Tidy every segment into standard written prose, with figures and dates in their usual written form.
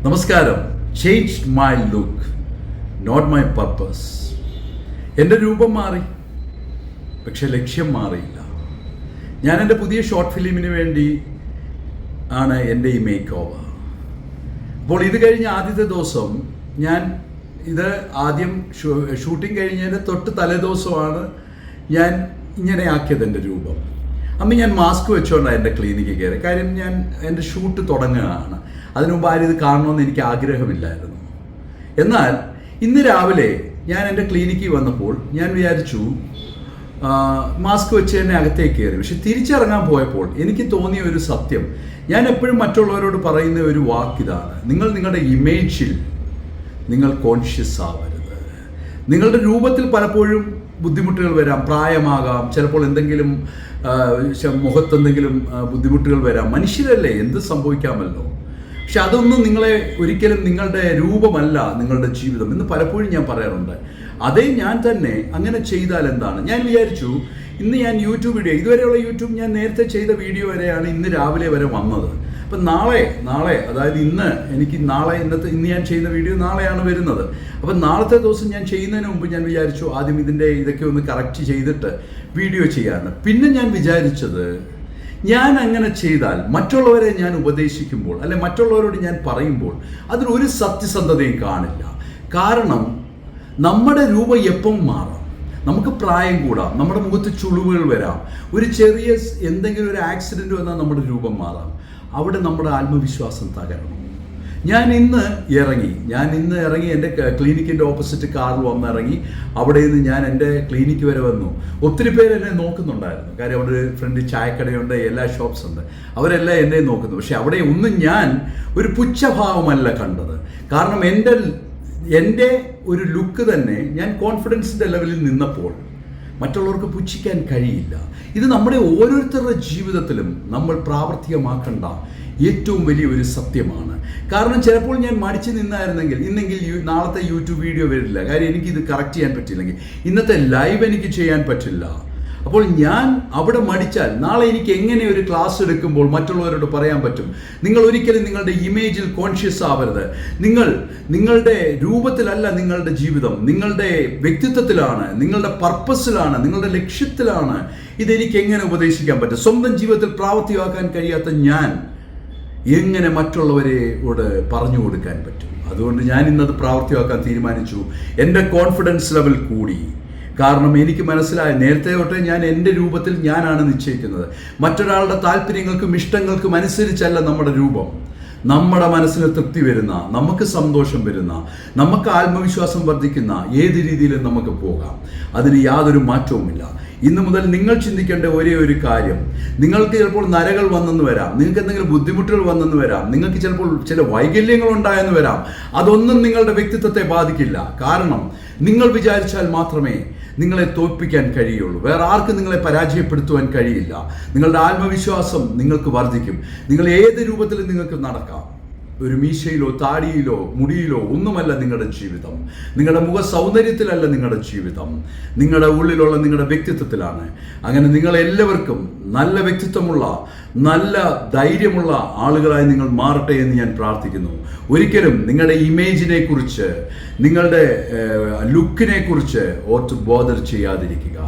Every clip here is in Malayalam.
നമസ്കാരം. Changed my look, not my purpose. എൻ്റെ രൂപം മാറി, പക്ഷെ ലക്ഷ്യം മാറിയില്ല. ഞാൻ എൻ്റെ പുതിയ ഷോർട്ട് ഫിലിമിന് വേണ്ടി ആണ് എൻ്റെ ഈ മേക്ക് ഓവർ. അപ്പോൾ ഇത് കഴിഞ്ഞ ആദ്യത്തെ ദിവസം ഇത് ആദ്യം ഷൂട്ടിംഗ് കഴിഞ്ഞതിൻ്റെ തൊട്ട് തലേദിവസമാണ് ഞാൻ ഇങ്ങനെ ആക്കിയത് എൻ്റെ രൂപം. അന്ന് ഞാൻ മാസ്ക് വെച്ചുകൊണ്ടാണ് എൻ്റെ ക്ലിനിക്കിൽ കയറി. കാര്യം ഞാൻ എൻ്റെ ഷൂട്ട് തുടങ്ങുകയാണ്. അതിനു മുമ്പ് ആരും ഇത് കാണണമെന്ന് എനിക്ക് ആഗ്രഹമില്ലായിരുന്നു. എന്നാൽ ഇന്ന് രാവിലെ ഞാൻ എൻ്റെ ക്ലിനിക്കിൽ വന്നപ്പോൾ ഞാൻ വിചാരിച്ചു മാസ്ക് വെച്ച് തന്നെ അകത്തേക്ക് കയറി. പക്ഷെ തിരിച്ചിറങ്ങാൻ പോയപ്പോൾ എനിക്ക് തോന്നിയ ഒരു സത്യം, ഞാൻ എപ്പോഴും മറ്റുള്ളവരോട് പറയുന്ന ഒരു വാക്കിതാണ്: നിങ്ങളുടെ ഇമേജിൽ നിങ്ങൾ കോൺഷ്യസ് ആവരുത്. നിങ്ങളുടെ രൂപത്തിൽ പലപ്പോഴും ബുദ്ധിമുട്ടുകൾ വരാം, പ്രായമാകാം, ചിലപ്പോൾ എന്തെങ്കിലും മുഖത്തെന്തെങ്കിലും ബുദ്ധിമുട്ടുകൾ വരാം. മനുഷ്യരല്ലേ, എന്ത് സംഭവിക്കാമല്ലോ. പക്ഷെ അതൊന്നും ഒരിക്കലും നിങ്ങളുടെ രൂപമല്ല നിങ്ങളുടെ ജീവിതം എന്ന് പലപ്പോഴും ഞാൻ പറയാറുണ്ട്. അതേ ഞാൻ തന്നെ അങ്ങനെ ചെയ്താൽ എന്താണ്? ഞാൻ വിചാരിച്ചു ഇന്ന് ഞാൻ യൂട്യൂബ് വീഡിയോ, ഇതുവരെയുള്ള യൂട്യൂബ് ഞാൻ നേരത്തെ ചെയ്ത വീഡിയോ വരെയാണ് ഇന്ന് രാവിലെ വരെ വന്നത്. അപ്പം നാളെ അതായത് ഇന്ന് ഞാൻ ചെയ്യുന്ന വീഡിയോ നാളെയാണ് വരുന്നത്. അപ്പം നാളത്തെ ദിവസം ഞാൻ ചെയ്യുന്നതിന് മുമ്പ് ഞാൻ വിചാരിച്ചു ആദ്യം ഇതൊക്കെ ഒന്ന് കറക്റ്റ് ചെയ്തിട്ട് വീഡിയോ ചെയ്യാമെന്ന്. പിന്നെ ഞാൻ വിചാരിച്ചത്, ഞാൻ അങ്ങനെ ചെയ്താൽ മറ്റുള്ളവരെ ഞാൻ ഉപദേശിക്കുമ്പോൾ അല്ലെ മറ്റുള്ളവരോട് ഞാൻ പറയുമ്പോൾ അതിനൊരു സത്യസന്ധതയും കാണില്ല. കാരണം നമ്മുടെ രൂപം എപ്പം മാറാം. നമുക്ക് പ്രായം കൂടാം, നമ്മുടെ മുഖത്ത് ചുളിവുകൾ വരാം, ഒരു ചെറിയ എന്തെങ്കിലും ഒരു ആക്സിഡൻറ്റ് വന്നാൽ നമ്മുടെ രൂപം മാറാം. അവിടെ നമ്മുടെ ആത്മവിശ്വാസം തകരണം. ഞാൻ ഇന്ന് ഇറങ്ങി എൻ്റെ ക്ലിനിക്കിൻ്റെ ഓപ്പോസിറ്റ് കാറിൽ വന്നിറങ്ങി. അവിടെ നിന്ന് ഞാൻ എൻ്റെ ക്ലിനിക്ക് വരെ വന്നു. ഒത്തിരി പേര് എന്നെ നോക്കുന്നുണ്ടായിരുന്നു. കാര്യം അവിടെ ഫ്രണ്ടിൽ ചായക്കടയുണ്ട്, എല്ലാ ഷോപ്സ് ഉണ്ട്, അവരെല്ലാം എന്നെ നോക്കുന്നു. പക്ഷെ അവിടെ ഒന്നും ഞാൻ ഒരു പുച്ഛഭാവമല്ല കണ്ടത്. കാരണം എൻ്റെ ഒരു ലുക്ക് തന്നെ ഞാൻ കോൺഫിഡൻസിൻ്റെ ലെവലിൽ നിന്നപ്പോൾ മറ്റുള്ളവർക്ക് പുച്ഛിക്കാൻ കഴിയില്ല. ഇത് നമ്മുടെ ഓരോരുത്തരുടെ ജീവിതത്തിലും നമ്മൾ പ്രാവർത്തികമാക്കേണ്ട ഏറ്റവും വലിയൊരു സത്യമാണ്. കാരണം ചിലപ്പോൾ ഞാൻ മടിച്ച് ഇന്നെങ്കിൽ നാളത്തെ യൂട്യൂബ് വീഡിയോ വരില്ല. കാര്യം എനിക്കിത് കറക്റ്റ് ചെയ്യാൻ പറ്റില്ലെങ്കിൽ, ഇന്നത്തെ ലൈവ് എനിക്ക് ചെയ്യാൻ പറ്റില്ല. അപ്പോൾ ഞാൻ അവിടെ മടിച്ചാൽ നാളെ എനിക്ക് എങ്ങനെ ഒരു ക്ലാസ് എടുക്കുമ്പോൾ മറ്റുള്ളവരോട് പറയാൻ പറ്റും? നിങ്ങൾ ഒരിക്കലും നിങ്ങളുടെ ഇമേജിൽ കോൺഷ്യസ് ആവരുത്. നിങ്ങളുടെ രൂപത്തിലല്ല നിങ്ങളുടെ ജീവിതം, നിങ്ങളുടെ വ്യക്തിത്വത്തിലാണ്, നിങ്ങളുടെ പർപ്പസിലാണ്, നിങ്ങളുടെ ലക്ഷ്യത്തിലാണ്. ഇതെനിക്ക് എങ്ങനെ ഉപദേശിക്കാൻ പറ്റും? സ്വന്തം ജീവിതത്തിൽ പ്രാവർത്തികമാക്കാൻ കഴിയാത്ത ഞാൻ എങ്ങനെ മറ്റുള്ളവരോട് പറഞ്ഞു കൊടുക്കാൻ പറ്റും? അതുകൊണ്ട് ഞാൻ ഇന്നത് പ്രാവർത്തികമാക്കാൻ തീരുമാനിച്ചു. എൻ്റെ കോൺഫിഡൻസ് ലെവൽ കൂടി. കാരണം എനിക്ക് മനസ്സിലായി, നേരത്തെ തൊട്ടേ ഞാൻ എൻ്റെ രൂപത്തിൽ ഞാനാണ് നിശ്ചയിക്കുന്നത്. മറ്റൊരാളുടെ താല്പര്യങ്ങൾക്കും ഇഷ്ടങ്ങൾക്കും അനുസരിച്ചല്ല നമ്മുടെ രൂപം. നമ്മുടെ മനസ്സിന് തൃപ്തി വരുന്ന, നമുക്ക് സന്തോഷം വരുന്ന, നമുക്ക് ആത്മവിശ്വാസം വർദ്ധിക്കുന്ന ഏത് രീതിയിലും നമുക്ക് പോകാം. അതിന് യാതൊരു മാറ്റവുമില്ല. ഇന്ന് മുതൽ നിങ്ങൾ ചിന്തിക്കേണ്ട ഒരേ ഒരു കാര്യം, നിങ്ങൾക്ക് ചിലപ്പോൾ നരകൾ വന്നെന്ന് വരാം, നിങ്ങൾക്ക് എന്തെങ്കിലും ബുദ്ധിമുട്ടുകൾ വന്നെന്ന് വരാം, നിങ്ങൾക്ക് ചിലപ്പോൾ ചില വൈകല്യങ്ങൾ ഉണ്ടായെന്ന് വരാം. അതൊന്നും നിങ്ങളുടെ വ്യക്തിത്വത്തെ ബാധിക്കില്ല. കാരണം നിങ്ങൾ വിചാരിച്ചാൽ മാത്രമേ നിങ്ങളെ തോൽപ്പിക്കാൻ കഴിയുള്ളൂ. വേറെ ആർക്കും നിങ്ങളെ പരാജയപ്പെടുത്തുവാൻ കഴിയില്ല. നിങ്ങളുടെ ആത്മവിശ്വാസം നിങ്ങൾക്ക് വർദ്ധിക്കും. നിങ്ങൾ ഏത് രൂപത്തിലും നിങ്ങൾക്ക് നടക്കാം. ഒരു മീശയിലോ താടിയിലോ മുടിയിലോ ഒന്നുമല്ല നിങ്ങളുടെ ജീവിതം. നിങ്ങളുടെ മുഖ സൗന്ദര്യത്തിലല്ല നിങ്ങളുടെ ജീവിതം. നിങ്ങളുടെ ഉള്ളിലുള്ള നിങ്ങളുടെ വ്യക്തിത്വത്തിലാണ്. അങ്ങനെ നിങ്ങളെല്ലാവർക്കും നല്ല വ്യക്തിത്വമുള്ള, നല്ല ധൈര്യമുള്ള ആളുകളായി നിങ്ങൾ മാറട്ടെ എന്ന് ഞാൻ പ്രാർത്ഥിക്കുന്നു. ഒരിക്കലും നിങ്ങളുടെ ഇമേജിനെ കുറിച്ച്, നിങ്ങളുടെ ലുക്കിനെ കുറിച്ച് ഓർത്ത് ബോധർ ചെയ്യാതിരിക്കുക.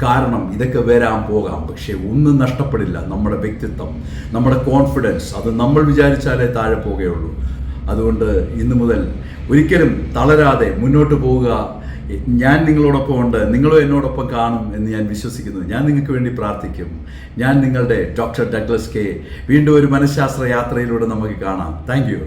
കാരണം ഇതൊക്കെ വരാൻ പോകാം, പക്ഷേ ഒന്നും നഷ്ടപ്പെടില്ല. നമ്മുടെ വ്യക്തിത്വം, നമ്മുടെ കോൺഫിഡൻസ്, അത് നമ്മൾ വിചാരിച്ചാലേ താഴെ പോകുകയുള്ളൂ. അതുകൊണ്ട് ഇന്നു മുതൽ ഒരിക്കലും തളരാതെ മുന്നോട്ട് പോവുക. ഞാൻ നിങ്ങളോടൊപ്പം ഉണ്ട്, നിങ്ങളും എന്നോടൊപ്പം കാണും എന്ന് ഞാൻ വിശ്വസിക്കുന്നു. ഞാൻ നിങ്ങൾക്ക് വേണ്ടി പ്രാർത്ഥിക്കും. ഞാൻ നിങ്ങളുടെ ഡോക്ടർ ഡഗ്ലസ് കെ. വീണ്ടും ഒരു മനഃശാസ്ത്ര യാത്രയിലൂടെ നമുക്ക് കാണാം. Thank you.